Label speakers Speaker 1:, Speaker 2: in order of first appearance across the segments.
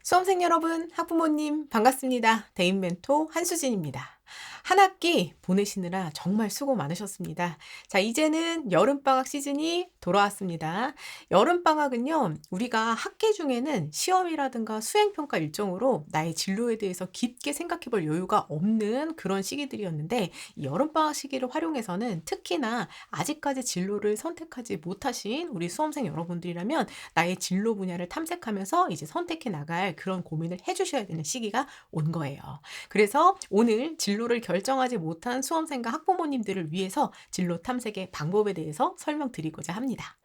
Speaker 1: 수험생 여러분, 학부모님 반갑습니다. 대인 멘토 한수진입니다. 한 학기 보내시느라 정말 수고 많으셨습니다. 자, 이제는 여름방학 시즌이 돌아왔습니다. 여름방학은요, 우리가 학기 중에는 시험이라든가 수행평가 일정으로 나의 진로에 대해서 깊게 생각해 볼 여유가 없는 그런 시기들이었는데, 이 여름방학 시기를 활용해서는 특히나 아직까지 진로를 선택하지 못하신 우리 수험생 여러분들이라면 나의 진로 분야를 탐색하면서 이제 선택해 나갈 그런 고민을 해 주셔야 되는 시기가 온 거예요. 그래서 오늘 진로를 결정하지 못한 수험생과 학부모님들을 위해서 진로 탐색의 방법에 대해서 설명드리고자 합니다.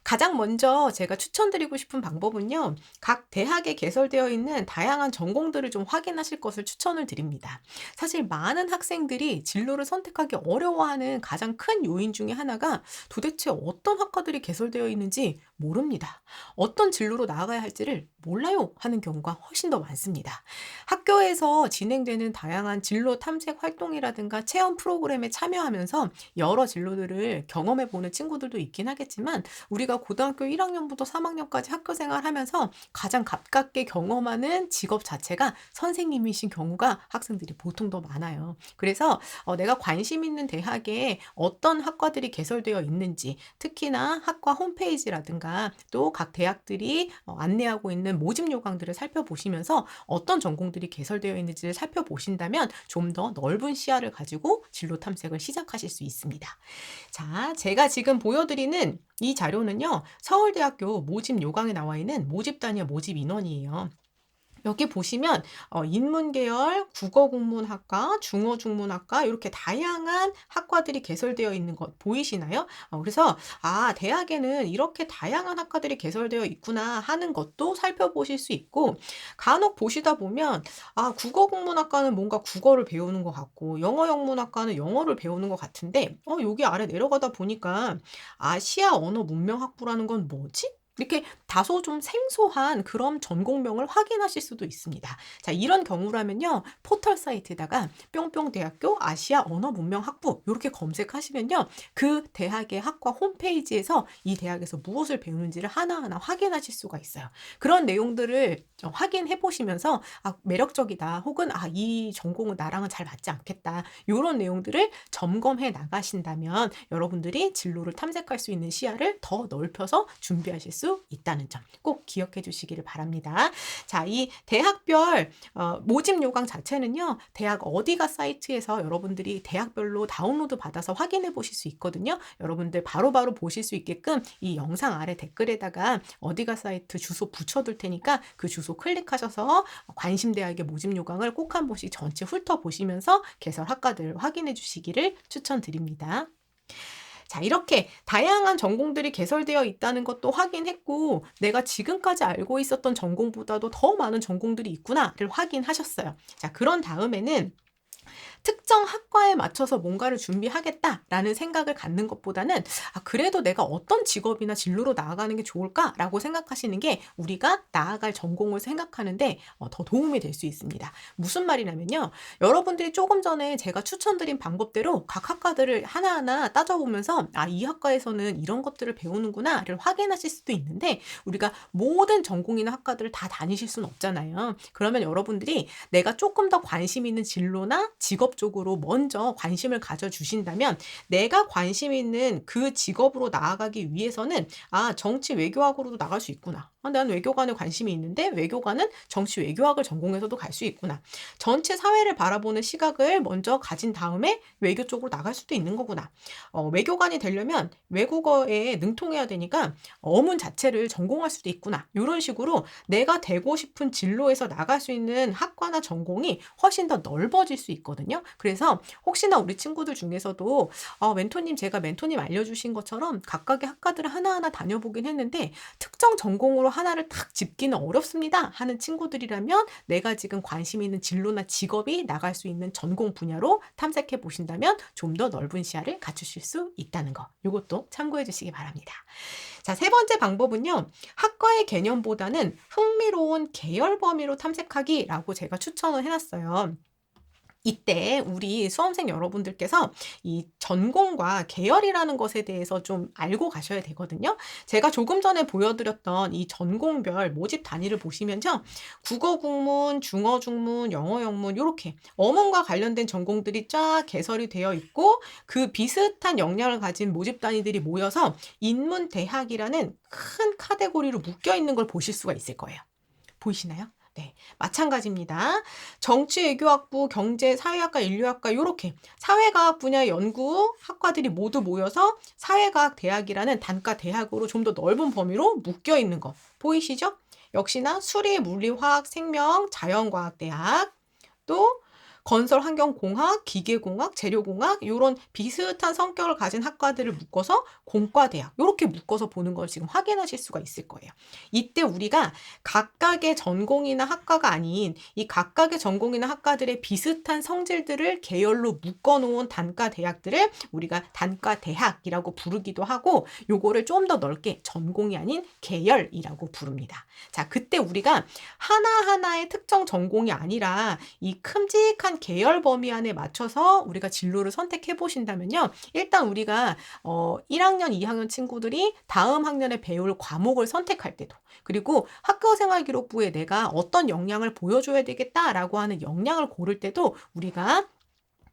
Speaker 1: 가장 먼저 제가 추천드리고 싶은 방법은요. 각 대학에 개설되어 있는 다양한 전공들을 좀 확인하실 것을 추천을 드립니다. 사실 많은 학생들이 진로를 선택하기 어려워하는 가장 큰 요인 중에 하나가 도대체 어떤 학과들이 개설되어 있는지 모릅니다. 어떤 진로로 나아가야 할지를 몰라요 하는 경우가 훨씬 더 많습니다. 학교에서 진행되는 다양한 진로 탐색 활동이라든가 체험 프로그램에 참여하면서 여러 진로들을 경험해 보는 친구들도 있긴 하겠지만 우리가 고등학교 1학년부터 3학년까지 학교 생활하면서 가장 가깝게 경험하는 직업 자체가 선생님이신 경우가 학생들이 보통 더 많아요. 그래서 내가 관심 있는 대학에 어떤 학과들이 개설되어 있는지, 특히나 학과 홈페이지라든가 또 각 대학들이 안내하고 있는 모집 요강들을 살펴보시면서 어떤 전공들이 개설되어 있는지를 살펴보신다면 좀 더 넓은 시야를 가지고 진로 탐색을 시작하실 수 있습니다. 자, 제가 지금 보여드리는 이 자료는요, 서울대학교 모집 요강에 나와 있는 모집 단위와 모집 인원이에요. 여기 보시면 인문계열, 국어국문학과, 중어중문학과 이렇게 다양한 학과들이 개설되어 있는 것 보이시나요? 그래서 대학에는 이렇게 다양한 학과들이 개설되어 있구나 하는 것도 살펴보실 수 있고, 간혹 보시다 보면 국어국문학과는 뭔가 국어를 배우는 것 같고 영어영문학과는 영어를 배우는 것 같은데 여기 아래 내려가다 보니까 아시아 언어 문명학부라는 건 뭐지? 이렇게 다소 좀 생소한 그런 전공명을 확인하실 수도 있습니다. 자, 이런 경우라면요. 포털 사이트에다가 뿅뿅대학교 아시아 언어 문명 학부 이렇게 검색하시면요. 그 대학의 학과 홈페이지에서 이 대학에서 무엇을 배우는지를 하나하나 확인하실 수가 있어요. 그런 내용들을 확인해 보시면서 매력적이다 혹은 이 전공은 나랑은 잘 맞지 않겠다. 이런 내용들을 점검해 나가신다면 여러분들이 진로를 탐색할 수 있는 시야를 더 넓혀서 준비하실 수 있다는 점 꼭 기억해 주시기를 바랍니다. 자, 이 대학별 모집 요강 자체는요. 대학 어디가 사이트에서 여러분들이 대학별로 다운로드 받아서 확인해 보실 수 있거든요. 여러분들 바로바로 보실 수 있게끔 이 영상 아래 댓글에다가 어디가 사이트 주소 붙여둘 테니까 그 주소 클릭하셔서 관심 대학의 모집 요강을 꼭 한 번씩 전체 훑어보시면서 개설 학과들 확인해 주시기를 추천드립니다. 자, 이렇게 다양한 전공들이 개설되어 있다는 것도 확인했고, 내가 지금까지 알고 있었던 전공보다도 더 많은 전공들이 있구나를 확인하셨어요. 자, 그런 다음에는 특정 학과에 맞춰서 뭔가를 준비하겠다라는 생각을 갖는 것보다는 그래도 내가 어떤 직업이나 진로로 나아가는 게 좋을까라고 생각하시는 게 우리가 나아갈 전공을 생각하는데 더 도움이 될 수 있습니다. 무슨 말이냐면요. 여러분들이 조금 전에 제가 추천드린 방법대로 각 학과들을 하나하나 따져보면서 이 학과에서는 이런 것들을 배우는구나를 확인하실 수도 있는데 우리가 모든 전공이나 학과들을 다 다니실 수는 없잖아요. 그러면 여러분들이 내가 조금 더 관심 있는 진로나 직업 쪽으로 먼저 관심을 가져주신다면 내가 관심 있는 그 직업으로 나아가기 위해서는 정치 외교학으로도 나갈 수 있구나. 난 외교관에 관심이 있는데 외교관은 정치 외교학을 전공해서도 갈 수 있구나. 전체 사회를 바라보는 시각을 먼저 가진 다음에 외교 쪽으로 나갈 수도 있는 거구나. 외교관이 되려면 외국어에 능통해야 되니까 어문 자체를 전공할 수도 있구나. 이런 식으로 내가 되고 싶은 진로에서 나갈 수 있는 학과나 전공이 훨씬 더 넓어질 수 있거든요. 그래서 혹시나 우리 친구들 중에서도 멘토님 제가 멘토님 알려주신 것처럼 각각의 학과들을 하나하나 다녀보긴 했는데 특정 전공으로 하나를 딱 짚기는 어렵습니다 하는 친구들이라면 내가 지금 관심 있는 진로나 직업이 나갈 수 있는 전공 분야로 탐색해 보신다면 좀 더 넓은 시야를 갖추실 수 있다는 거. 이것도 참고해 주시기 바랍니다. 자, 세 번째 방법은요. 학과의 개념보다는 흥미로운 계열 범위로 탐색하기라고 제가 추천을 해놨어요. 이때 우리 수험생 여러분들께서 이 전공과 계열이라는 것에 대해서 좀 알고 가셔야 되거든요. 제가 조금 전에 보여드렸던 이 전공별 모집 단위를 보시면요. 국어 국문, 중어 중문, 영어 영문 요렇게 어문과 관련된 전공들이 쫙 개설이 되어 있고 그 비슷한 역량을 가진 모집 단위들이 모여서 인문대학이라는 큰 카테고리로 묶여 있는 걸 보실 수가 있을 거예요. 보이시나요? 네, 마찬가지입니다. 정치, 외교학부, 경제, 사회학과, 인류학과 요렇게 사회과학 분야 연구 학과들이 모두 모여서 사회과학 대학이라는 단과 대학으로 좀 더 넓은 범위로 묶여 있는 거 보이시죠? 역시나 수리, 물리, 화학, 생명, 자연과학 대학 또 건설 환경공학, 기계공학, 재료공학 요런 비슷한 성격을 가진 학과들을 묶어서 공과대학 요렇게 묶어서 보는 걸 지금 확인하실 수가 있을 거예요. 이때 우리가 각각의 전공이나 학과가 아닌 이 각각의 전공이나 학과들의 비슷한 성질들을 계열로 묶어 놓은 단과 대학들을 우리가 단과 대학이라고 부르기도 하고 요거를 좀 더 넓게 전공이 아닌 계열이라고 부릅니다. 자, 그때 우리가 하나하나의 특정 전공이 아니라 이 큼직한 계열 범위 안에 맞춰서 우리가 진로를 선택해 보신다면요. 일단 우리가 1학년, 2학년 친구들이 다음 학년에 배울 과목을 선택할 때도 그리고 학교생활기록부에 내가 어떤 역량을 보여줘야 되겠다라고 하는 역량을 고를 때도 우리가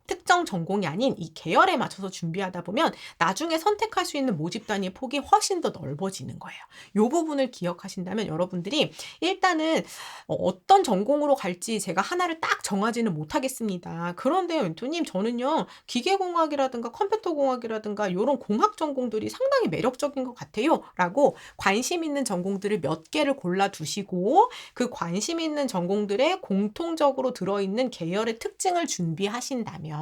Speaker 1: 특정 전공이 아닌 이 계열에 맞춰서 준비하다 보면 나중에 선택할 수 있는 모집 단위의 폭이 훨씬 더 넓어지는 거예요. 이 부분을 기억하신다면 여러분들이 일단은 어떤 전공으로 갈지 제가 하나를 딱 정하지는 못하겠습니다. 그런데요, 멘토님 저는요 기계공학이라든가 컴퓨터공학이라든가 이런 공학 전공들이 상당히 매력적인 것 같아요. 라고 관심 있는 전공들을 몇 개를 골라두시고 그 관심 있는 전공들에 공통적으로 들어있는 계열의 특징을 준비하신다면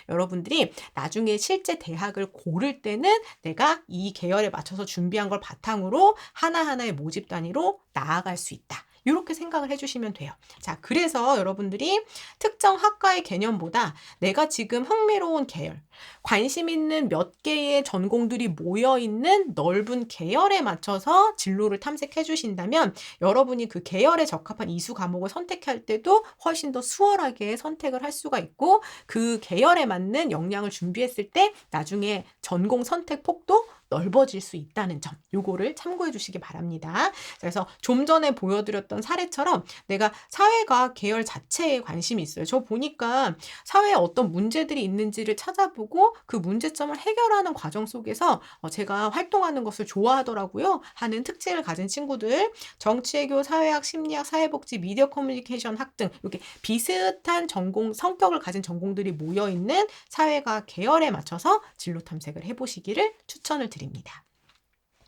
Speaker 1: 여러분들이 나중에 실제 대학을 고를 때는 내가 이 계열에 맞춰서 준비한 걸 바탕으로 하나하나의 모집 단위로 나아갈 수 있다. 이렇게 생각을 해주시면 돼요. 자, 그래서 여러분들이 특정 학과의 개념보다 내가 지금 흥미로운 계열, 관심 있는 몇 개의 전공들이 모여있는 넓은 계열에 맞춰서 진로를 탐색해 주신다면 여러분이 그 계열에 적합한 이수 과목을 선택할 때도 훨씬 더 수월하게 선택을 할 수가 있고 그 계열에 맞는 역량을 준비했을 때 나중에 전공 선택 폭도 넓어질 수 있다는 점 요거를 참고해 주시기 바랍니다. 그래서 좀 전에 보여드렸던 사례처럼 내가 사회과학 계열 자체에 관심이 있어요. 저 보니까 사회에 어떤 문제들이 있는지를 찾아보고 그 문제점을 해결하는 과정 속에서 제가 활동하는 것을 좋아하더라고요 하는 특징을 가진 친구들 정치외교, 사회학, 심리학, 사회복지, 미디어 커뮤니케이션 학 등 이렇게 비슷한 전공 성격을 가진 전공들이 모여있는 사회과학 계열에 맞춰서 진로 탐색을 해보시기를 추천을 드립니다.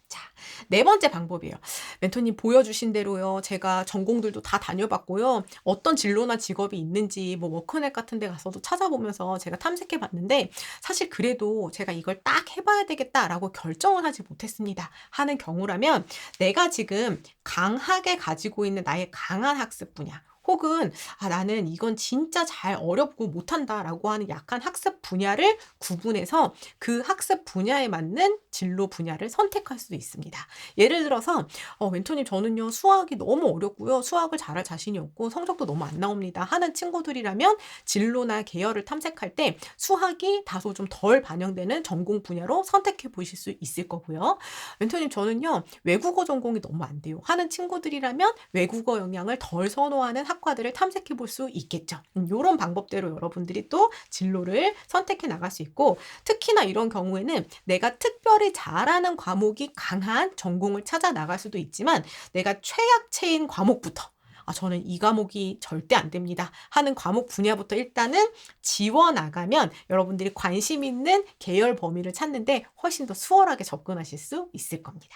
Speaker 1: 자, 네 번째 방법이에요. 멘토님 보여주신 대로요. 제가 전공들도 다 다녀봤고요. 어떤 진로나 직업이 있는지 뭐 워크넷 같은 데 가서도 찾아보면서 제가 탐색해 봤는데 사실 그래도 제가 이걸 딱 해봐야 되겠다라고 결정을 하지 못했습니다. 하는 경우라면 내가 지금 강하게 가지고 있는 나의 강한 학습 분야 혹은 나는 이건 진짜 잘 어렵고 못한다라고 하는 약한 학습 분야를 구분해서 그 학습 분야에 맞는 진로 분야를 선택할 수도 있습니다. 예를 들어서 멘토님 저는요 수학이 너무 어렵고요. 수학을 잘할 자신이 없고 성적도 너무 안 나옵니다. 하는 친구들이라면 진로나 계열을 탐색할 때 수학이 다소 좀 덜 반영되는 전공 분야로 선택해 보실 수 있을 거고요. 멘토님 저는요 외국어 전공이 너무 안 돼요. 하는 친구들이라면 외국어 영향을 덜 선호하는 학과들을 탐색해 볼 수 있겠죠. 이런 방법대로 여러분들이 또 진로를 선택해 나갈 수 있고 특히나 이런 경우에는 내가 특별히 잘하는 과목이 강한 전공을 찾아 나갈 수도 있지만 내가 최약체인 과목부터 저는 이 과목이 절대 안 됩니다 하는 과목 분야부터 일단은 지워나가면 여러분들이 관심 있는 계열 범위를 찾는데 훨씬 더 수월하게 접근하실 수 있을 겁니다.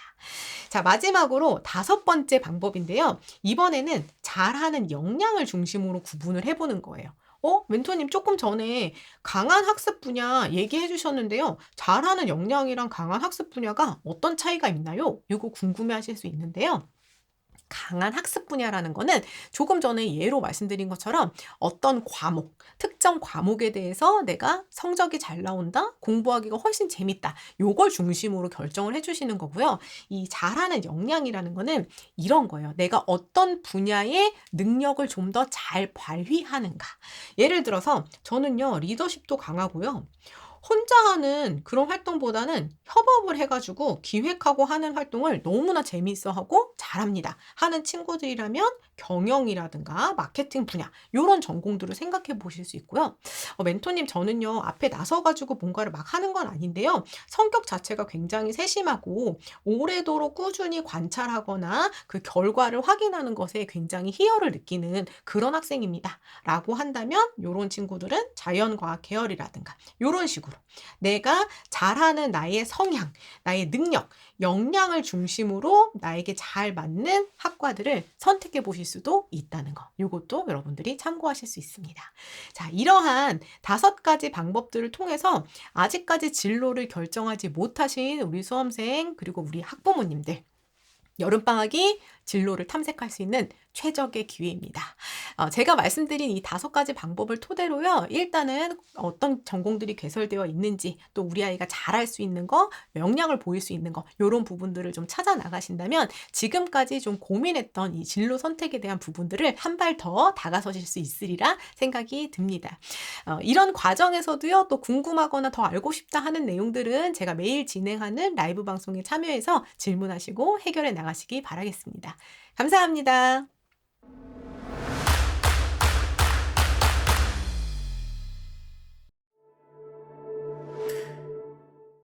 Speaker 1: 자, 마지막으로 5번째 방법인데요. 이번에는 잘하는 역량을 중심으로 구분을 해보는 거예요. 멘토님 조금 전에 강한 학습 분야 얘기해 주셨는데요. 잘하는 역량이랑 강한 학습 분야가 어떤 차이가 있나요? 이거 궁금해 하실 수 있는데요. 강한 학습 분야라는 거는 조금 전에 예로 말씀드린 것처럼 어떤 과목, 특정 과목에 대해서 내가 성적이 잘 나온다, 공부하기가 훨씬 재밌다, 요걸 중심으로 결정을 해주시는 거고요. 이 잘하는 역량이라는 거는 이런 거예요. 내가 어떤 분야의 능력을 좀 더 잘 발휘하는가. 예를 들어서 저는요, 리더십도 강하고요. 혼자 하는 그런 활동보다는 협업을 해가지고 기획하고 하는 활동을 너무나 재미있어하고 잘합니다. 하는 친구들이라면 경영이라든가 마케팅 분야 이런 전공들을 생각해 보실 수 있고요. 멘토님 저는요 앞에 나서가지고 뭔가를 막 하는 건 아닌데요. 성격 자체가 굉장히 세심하고 오래도록 꾸준히 관찰하거나 그 결과를 확인하는 것에 굉장히 희열을 느끼는 그런 학생입니다. 라고 한다면 이런 친구들은 자연과학 계열이라든가 이런 식으로 내가 잘하는 나의 성향, 나의 능력, 역량을 중심으로 나에게 잘 맞는 학과들을 선택해 보실 수도 있다는 거. 요것도 여러분들이 참고하실 수 있습니다. 자, 이러한 5가지 방법들을 통해서 아직까지 진로를 결정하지 못하신 우리 수험생 그리고 우리 학부모님들 여름방학이 진로를 탐색할 수 있는 최적의 기회입니다. 제가 말씀드린 이 5가지 방법을 토대로요. 일단은 어떤 전공들이 개설되어 있는지 또 우리 아이가 잘할 수 있는 거, 역량을 보일 수 있는 거 요런 부분들을 좀 찾아 나가신다면 지금까지 좀 고민했던 이 진로 선택에 대한 부분들을 한 발 더 다가서실 수 있으리라 생각이 듭니다. 이런 과정에서도요. 또 궁금하거나 더 알고 싶다 하는 내용들은 제가 매일 진행하는 라이브 방송에 참여해서 질문하시고 해결해 나가시기 바라겠습니다. 감사합니다.